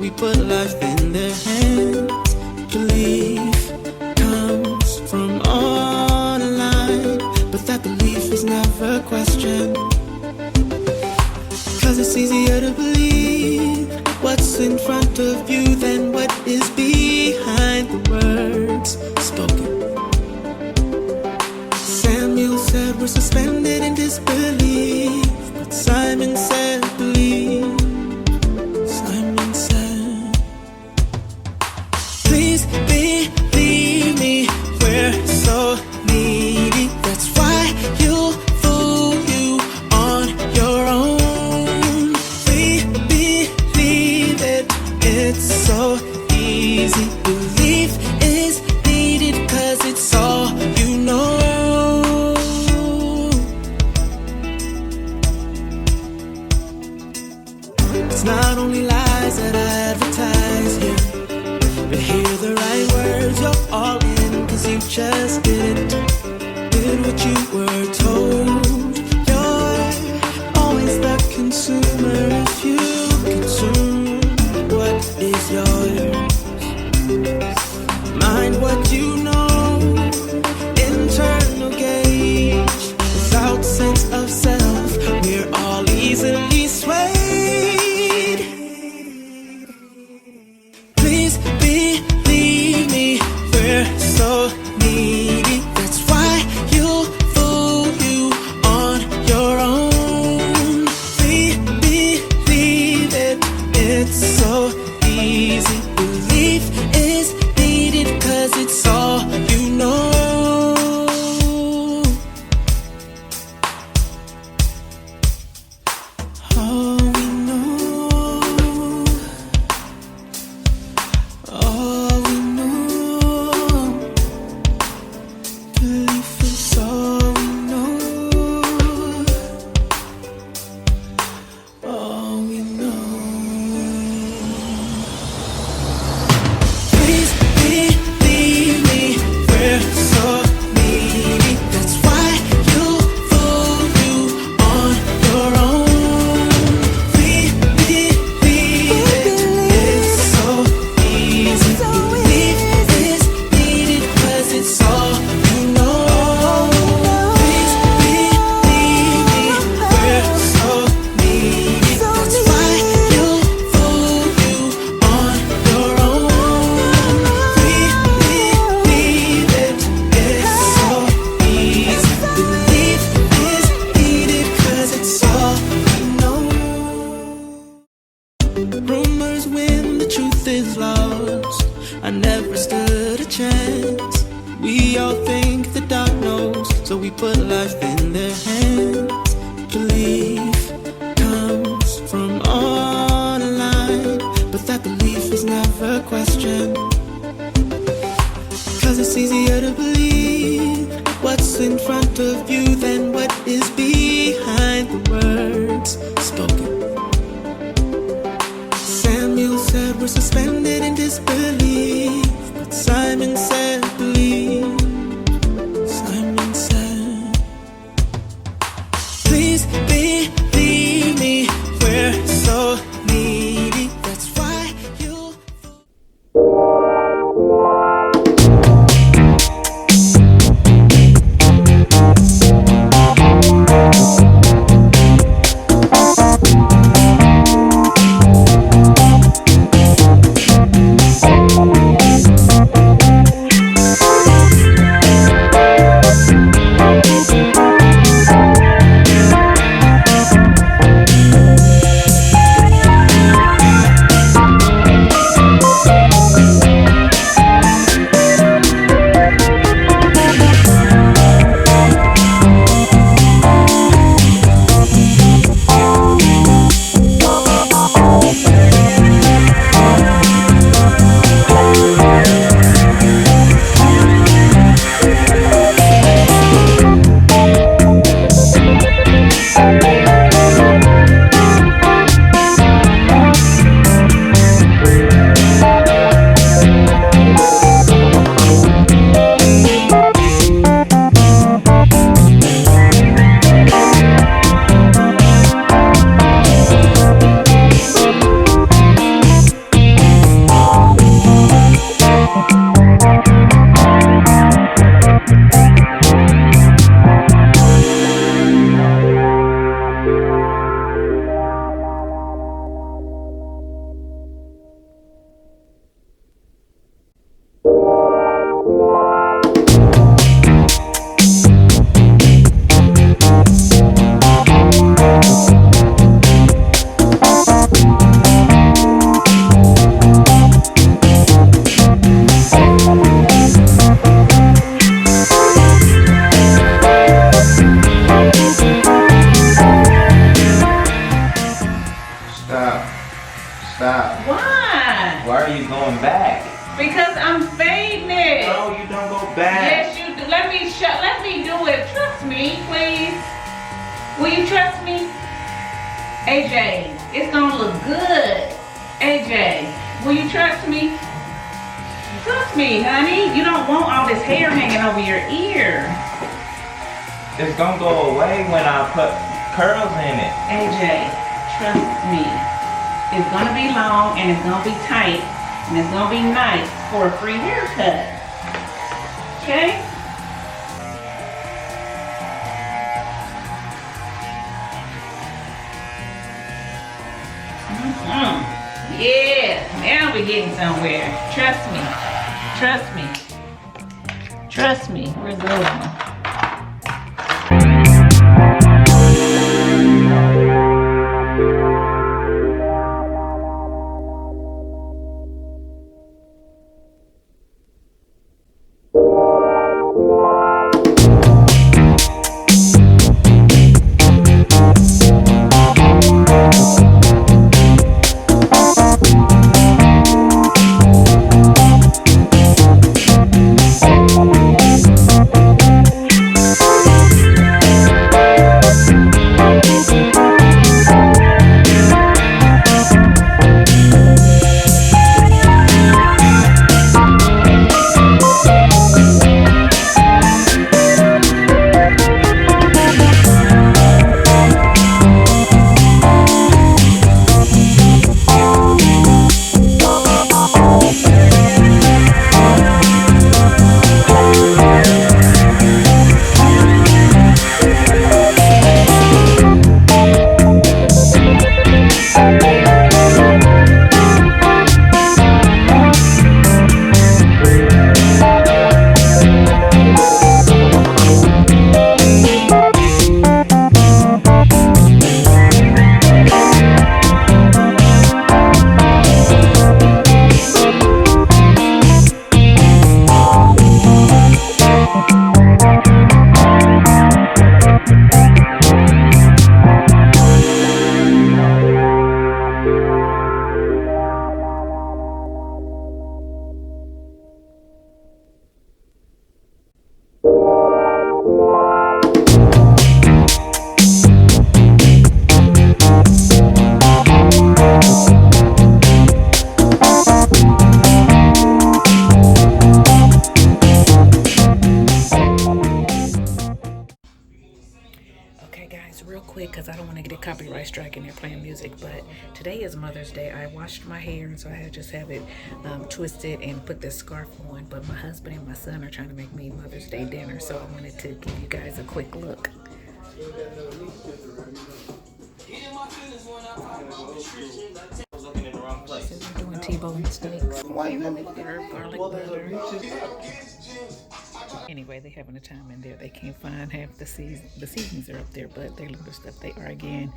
we put life in their hands. Belief comes from online, but that belief is never questioned. Cause it's easier to believe what's in front of you than what is behind the words spoken. Samuel said we're suspended in disbelief, but Simon said believe. Simon said, please believe me, we're so needy. That's why you'll fool you on your own. We believe it, it's so easy. Belief is needed cause it's all you know. It's not only lies that I advertise here, but hear the right words, you're all in, cause you just did what you were told. You're always the consumer if you consume what is yours. Mind what you know, internal gauge, without sense of self, we're all easily swayed. Please believe me, we're so needy. That's why you'll fool you on your own. We believe it, it's so easy. Belief is needed cause it's all you know. All we know, all we know, belief is all we know, all we know. Please believe me, we're so needy. That's why you'll fool you on your own. We believe it, it's so easy. Belief is needed cause it's all you know. Please believe me, we're so needy. That's why you'll fool you on your own. We believe it, it's so easy. Belief is needed cause it's all we know. Rumors win, the truth is lost. I never stood a chance. We all think the dark knows, so we put life in their hands. Belief comes from online, but that belief is never questioned. Cause it's easier to believe what's in front of you than what is behind the words spoken. Samuel said we're suspended in disbelief, but Simon said believe. Simon said, please believe me, we're so needy. That's why you. Stop. Why? Why are you going back? Because I'm fading it. No, you don't go back. Yes, you do. Let me do it. Trust me, please. Will you trust me? AJ, it's gonna look good. AJ, will you trust me? Trust me, honey. You don't want all this hair hanging over your ear. It's gonna go away when I put curls in it. AJ, trust me. It's gonna be long and it's gonna be tight and it's gonna be nice for a free haircut. Okay? Yeah, now we're getting somewhere. Trust me. Trust me. Trust me. We're going. Because I don't want to get a copyright strike and they're playing music, but today is Mother's Day. I washed my hair, and so I had to just have it twisted and put this scarf on, but my husband and my son are trying to make me Mother's Day dinner, so I wanted to give you guys a quick look. So we're doing T-bone steaks. Why you want me to get her garlic butter? Anyway, they're having a time in there. They can't find half the seasonings are up there, but their little stuff they are again.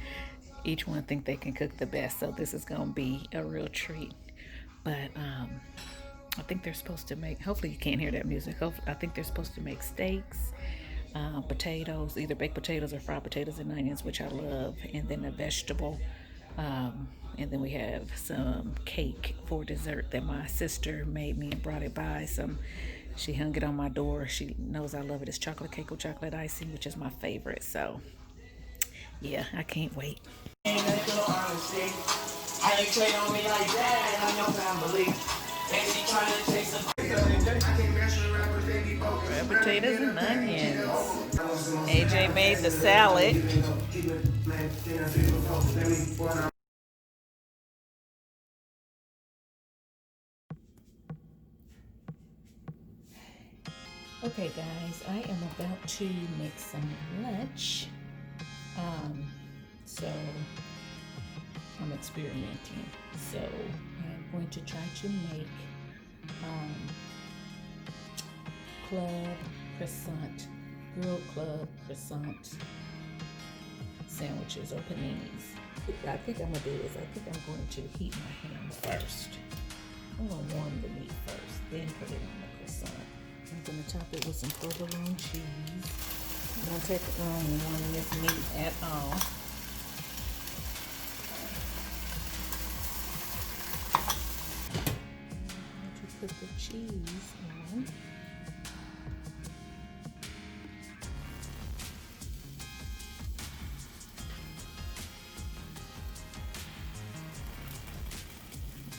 Each one think they can cook the best, so this is gonna be a real treat. But I think they're supposed to make. Hopefully you can't hear that music. I think they're supposed to make steaks, potatoes, either baked potatoes or fried potatoes and onions, which I love, and then a vegetable. And then we have some cake for dessert that my sister made me and brought it by. She hung it on my door. She knows I love it. It's chocolate cake with chocolate icing, which is my favorite. So, yeah, I can't wait. Fried potatoes and onions. AJ made the salad. Okay guys, I am about to make some lunch. So I'm experimenting. So I'm going to try to make grilled club croissant sandwiches or paninis. I think I'm gonna do is I think I'm going to heat my ham first. I'm gonna warm the meat first, then put it on the croissant. I'm gonna top it with some provolone cheese. I don't take it long in warming this meat at all. put the cheese on.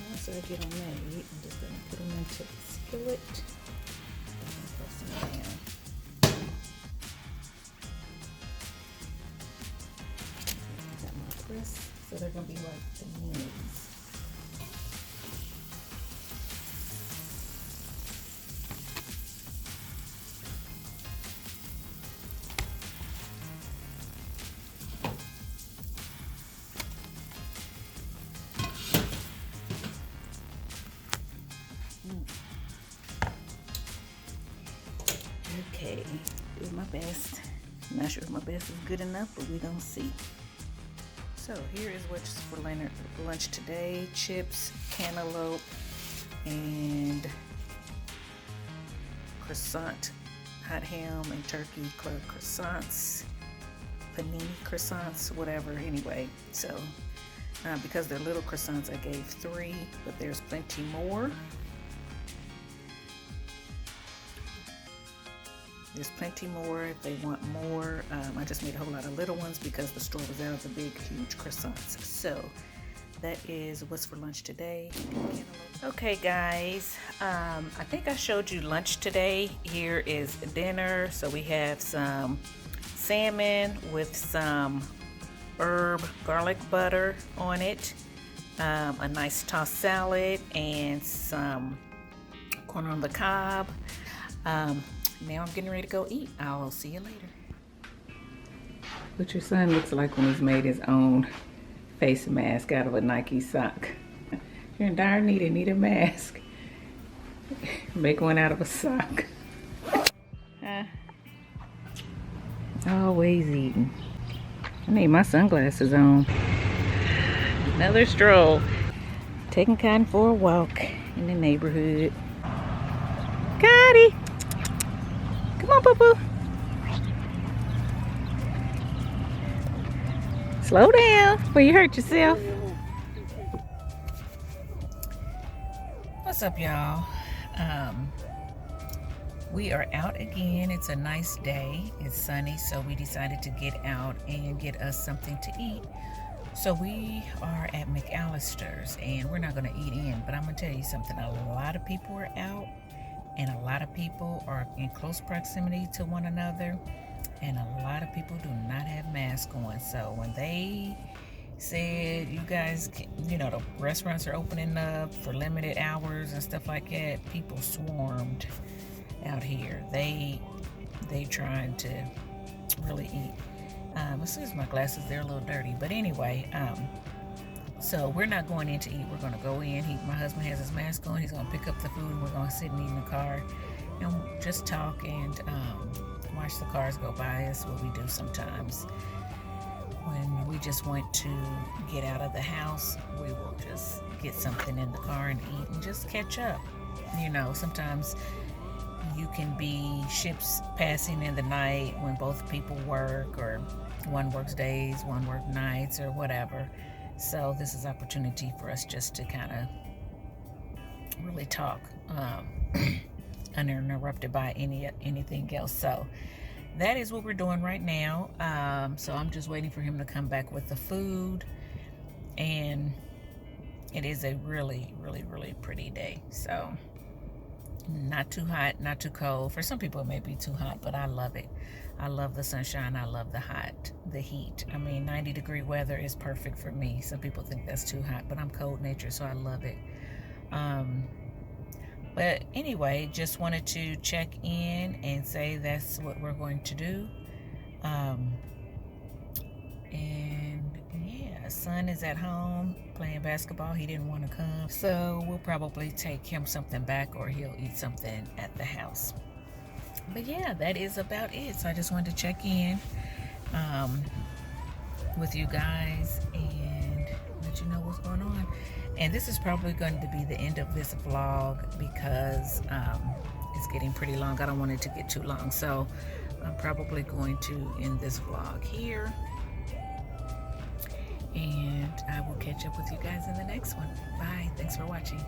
Once I get them made, I'm just going to put them into the skillet and press them down. I got my press, so they're going to be like the minis. Okay, do my best. I'm not sure if my best is good enough, but we don't see. So here is what's for lunch today: chips, cantaloupe, and croissant, hot ham and turkey club croissants, panini croissants, whatever. Anyway, so because they're little croissants, I gave 3, but there's plenty more. There's plenty more if they want more. I just made a whole lot of little ones because the store was out of the big, huge croissants. So that is what's for lunch today. Okay, guys, I think I showed you lunch today. Here is dinner. So we have some salmon with some herb garlic butter on it, a nice tossed salad, and some corn on the cob. Now I'm getting ready to go eat. I'll see you later. What your son looks like when he's made his own face mask out of a Nike sock. You're in dire need a mask. Make one out of a sock. Always eating. I need my sunglasses on. Another stroll. Taking Cotton for a walk in the neighborhood. Cotty! Come on, boo-boo. Slow down before you hurt yourself. What's up, y'all? We are out again. It's a nice day. It's sunny, so we decided to get out and get us something to eat. So we are at McAllister's, and we're not going to eat in, but I'm going to tell you something. A lot of people are out, and a lot of people are in close proximity to one another, and a lot of people do not have masks on. So when they said, you guys, the restaurants are opening up for limited hours and stuff like that, people swarmed out here. They trying to really eat. Excuse my glasses, they're a little dirty, but anyway, so we're not going in to eat. We're going to go in. My husband has his mask on. He's going to pick up the food, and we're going to sit and eat in the car and just talk and watch the cars go by. That's what we do sometimes. When we just want to get out of the house, we will just get something in the car and eat and just catch up. Sometimes you can be ships passing in the night when both people work, or one works days, one works nights, or whatever. So this is opportunity for us just to kind of really talk, uninterrupted by anything else. So that is what we're doing right now. So I'm just waiting for him to come back with the food, and it is a really, really, really pretty day. So not too hot, not too cold. For some people it may be too hot, but I love it. I love the sunshine. I love the heat. I mean, 90-degree weather is perfect for me. Some people think that's too hot, but I'm cold natured, so I love it. But anyway, just wanted to check in and say that's what we're going to do. And yeah, son is at home playing basketball. He didn't want to come, so we'll probably take him something back, or he'll eat something at the house. But yeah, that is about it. So I just wanted to check in with you guys and let you know what's going on. And this is probably going to be the end of this vlog because it's getting pretty long. I don't want it to get too long, so I'm probably going to end this vlog here, and I will catch up with you guys in the next one. Bye. Thanks for watching.